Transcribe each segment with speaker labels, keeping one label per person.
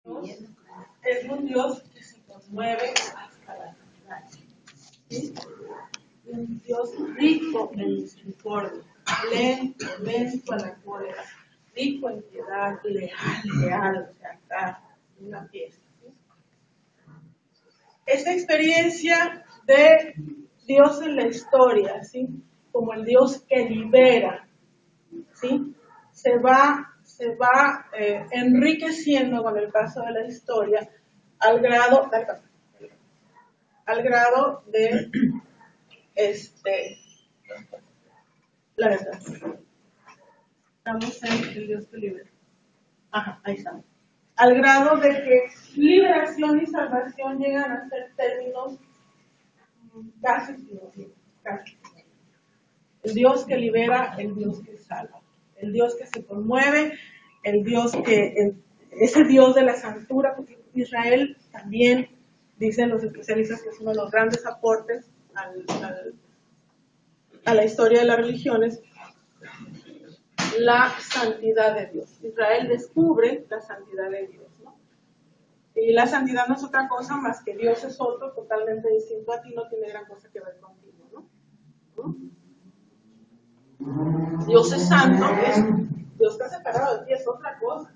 Speaker 1: Dios es un Dios que se conmueve hasta la final, ¿sí? Un Dios rico en misericordia, lento a la cólera, rico en piedad, leal, o sea, está una fiesta. ¿Sí? Esta experiencia de Dios en la historia, ¿sí? Como el Dios que libera, ¿sí? se va enriqueciendo con el paso de la historia al grado de la verdad. Estamos en el Dios que libera. Ajá, ahí estamos. Al grado de que liberación y salvación llegan a ser términos casi sinónimos. El Dios que libera, el Dios que salva, el Dios que se conmueve, el Dios ese Dios de la santura, porque Israel también, dicen los especialistas, que es uno de los grandes aportes a la historia de las religiones, la santidad de Dios. Israel descubre la santidad de Dios, ¿no? Y la santidad no es otra cosa más que Dios es otro, totalmente distinto a ti, no tiene gran cosa que ver contigo, ¿no? Dios es santo, Dios está separado de ti, es otra cosa.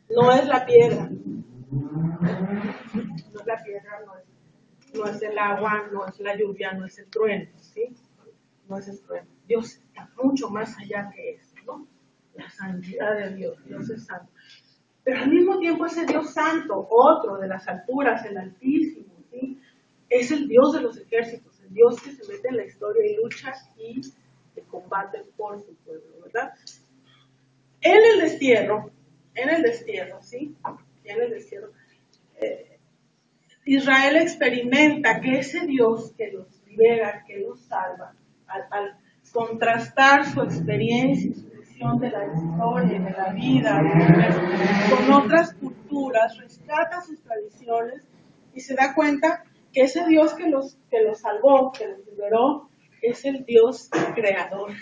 Speaker 1: No es la piedra. No es la piedra, no es el agua, no es la lluvia, no es el trueno, ¿sí? No es el trueno. Dios está mucho más allá que eso, ¿no? La santidad de Dios, Dios es santo. Pero al mismo tiempo ese Dios santo, otro de las alturas, el Altísimo, ¿sí? Es el Dios de los ejércitos, el Dios que se mete en la historia y lucha y combate por su pueblo, ¿verdad? En el destierro, ¿sí? En el destierro, Israel experimenta que ese Dios que los libera, que los salva, al contrastar su experiencia y su visión de la historia, de la vida, con otras culturas, rescata sus tradiciones y se da cuenta que ese Dios que los salvó, que los liberó, es el Dios creador.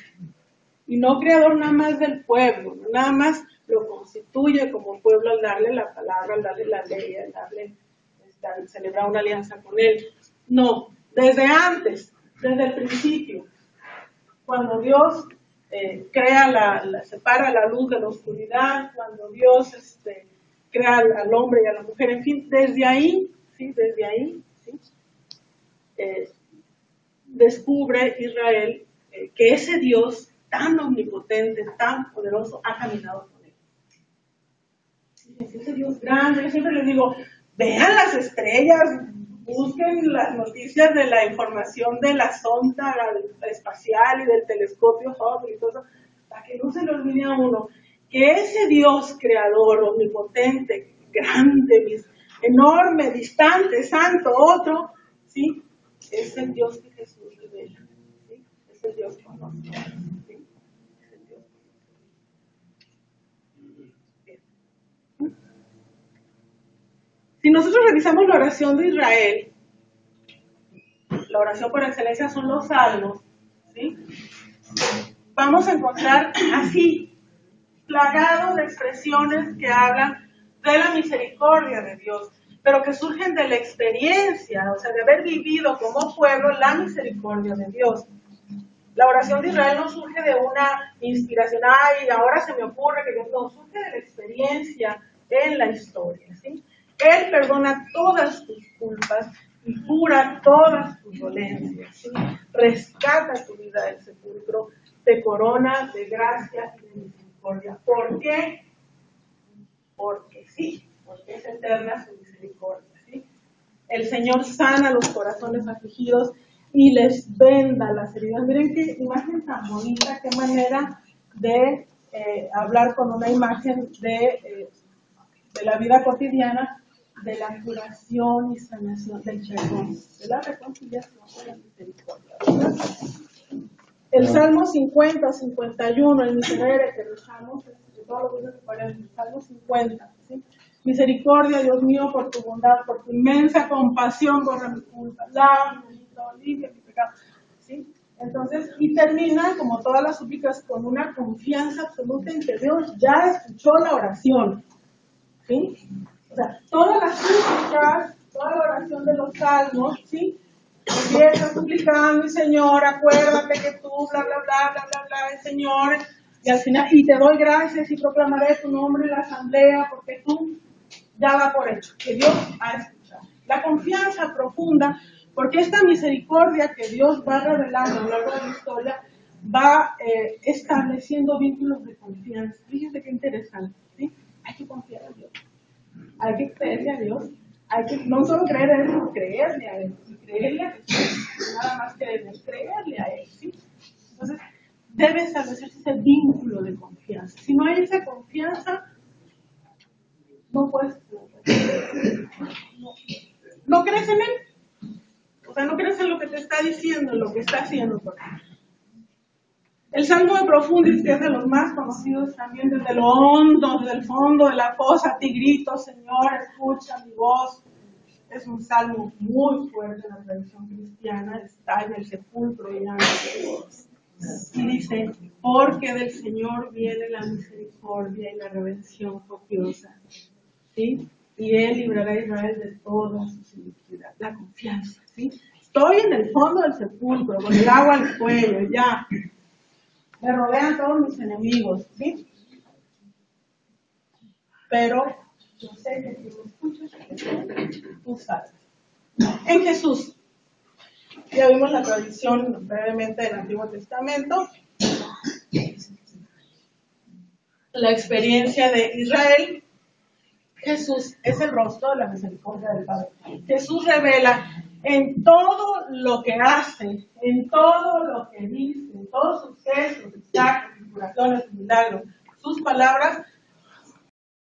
Speaker 1: Y no creador nada más del pueblo, no nada más lo constituye como pueblo al darle la palabra, al darle la ley, al celebrar una alianza con él. No, desde antes, desde el principio, cuando Dios separa la luz de la oscuridad, cuando Dios crea al hombre y a la mujer, en fin, desde ahí, ¿sí? Descubre Israel que ese Dios tan omnipotente, tan poderoso, ha caminado con él. Ese Dios grande, yo siempre les digo, vean las estrellas, busquen las noticias de la información de la sonda espacial y del telescopio Hubble y todo eso, para que no se le olvide a uno que ese Dios creador, omnipotente, grande, enorme, distante, santo, otro, ¿sí? Es el Dios que Jesús revela, ¿sí? Es el Dios que conoce, ¿sí? Es el Dios. Si nosotros revisamos la oración de Israel, la oración por excelencia son los salmos, ¿sí? Vamos a encontrar así, plagados de expresiones que hablan de la misericordia de Dios, pero que surgen de la experiencia, o sea, de haber vivido como pueblo la misericordia de Dios. La oración de Israel no surge de una inspiración, ay, ahora se me ocurre que yo no, surge de la experiencia en la historia, ¿sí? Él perdona todas tus culpas y cura todas tus dolencias, ¿sí? Rescata tu vida del sepulcro, te corona de gracia y de misericordia. ¿Por qué? Porque sí, porque es eterna su misericordia, ¿sí? El Señor sana los corazones afligidos y les venda las heridas. Miren qué imagen tan bonita, qué manera de hablar con una imagen de la vida cotidiana, de la curación y sanación del perdón, de la reconciliación con la misericordia, ¿verdad? El Salmo 50 o 51, el miserere que rezamos, de todos los días que el Salmo 50, ¿sí? Misericordia, Dios mío, por tu bondad, por tu inmensa compasión, borra mi culpa, lávame, limpia mi pecado, ¿sí? Entonces, y termina, como todas las súplicas, con una confianza absoluta en que Dios ya escuchó la oración, ¿sí? O sea, todas las súplicas, toda la oración de los salmos, ¿sí? Empieza suplicando, y Señor, acuérdate que tú, bla, bla, bla, bla, bla, bla, el Señor, y al final, y te doy gracias y proclamaré tu nombre en la asamblea, porque tú ya da por hecho, que Dios ha escuchado. La confianza profunda, porque esta misericordia que Dios va revelando a lo largo de la historia, va estableciendo vínculos de confianza. Fíjense qué interesante, ¿sí? Hay que confiar en Dios. Hay que creerle a Dios, hay que no solo creer en Él, sino creerle a Él, y creerle a Jesús, nada más creerle a Él, ¿sí? Entonces, debe establecerse ese vínculo de confianza. Si no hay esa confianza, no puedes no crees en Él, o sea, no crees en lo que te está diciendo, en lo que está haciendo por ti. El Salmo de Profundis, que es de los más conocidos también desde lo hondo, desde el fondo de la fosa, a ti grito, Señor, escucha mi voz. Es un salmo muy fuerte en la tradición cristiana, está en el sepulcro ya. Y dice, porque del Señor viene la misericordia y la redención copiosa, ¿sí? Y Él librará a Israel de toda su iniquidad. La confianza, ¿sí? Estoy en el fondo del sepulcro, con el agua al cuello, ya. Me rodean todos mis enemigos, ¿sí? Pero yo sé que tú me escuchas, tú sabes. En Jesús. Ya vimos la tradición brevemente del Antiguo Testamento. La experiencia de Israel. Jesús es el rostro de la misericordia del Padre. Jesús revela en todo lo que hace, en todo lo que dice, en todos sus gestos, sus actos, sus curaciones, sus milagros, sus palabras,